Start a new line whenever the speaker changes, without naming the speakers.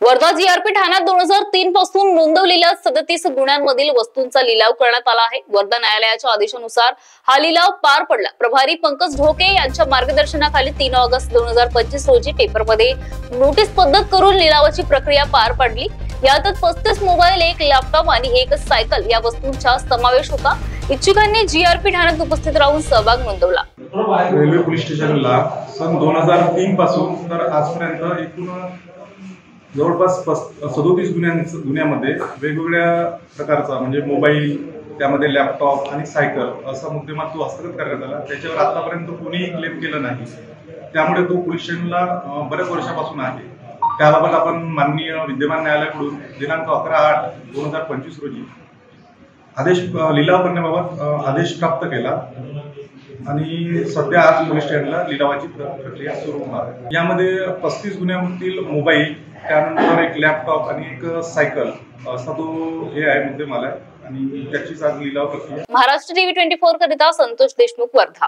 Wardha GRP ठाण्यात 2003 पासून नोंदवलेल्या 37 गुन्ह्यांमधील वस्तूंचा लिलाव करण्यात आला आहे। वर्धा न्यायालयाच्या आदेशानुसार हा लिलाव पार पडला। प्रभारी पंकज ढोके यांच्या मार्गदर्शनाखाली 3 ऑगस्ट 2025 रोजी पेपरमध्ये नोटीस पद्धत करून लिलावाची प्रक्रिया पार पडली। यातच 35 मोबाईल, 1 लॅपटॉप आणि 1 सायकल या वस्तूंचा समावेश होता। इच्छुकांनी जीआरपी ठाण्यात उपस्थित राहून सहभाग नोंदवला।
रेल्वे पोलीस स्टेशनला सन 2003 पासून तर आजपर्यंत एकूण जवळपास 37 गुन्ह्यामध्ये वेगवेगळ्या प्रकारचा म्हणजे मोबाईल, त्यामध्ये लॅपटॉप आणि सायकल असा मुद्देमाल तो हस्तगत करण्यात आला। त्याच्यावर आतापर्यंत कोणीही क्लेम केलं नाही, त्यामुळे तो पोलीस स्टेशनला बऱ्याच वर्षापासून आहे। त्याबाबत आपण माननीय विद्यमान न्यायालयाकडून दिनांक 11/8/2025 रोजी आदेश लिलाव करण्याबाबत आदेश प्राप्त केला आणि सध्या आज पोलीस स्टेशनला लिलावाची प्रक्रिया सुरू होणार। यामध्ये 35 गुन्ह्यांमधील मोबाईल, त्यानंतर 1 लॅपटॉप आणि 1 सायकल असा तो हे आहे मुद्देमाल आहे आणि त्याचीच आज लिलाव प्रक्रिया।
महाराष्ट्र टीव्ही 24 करिता संतोष देशमुख, वर्धा।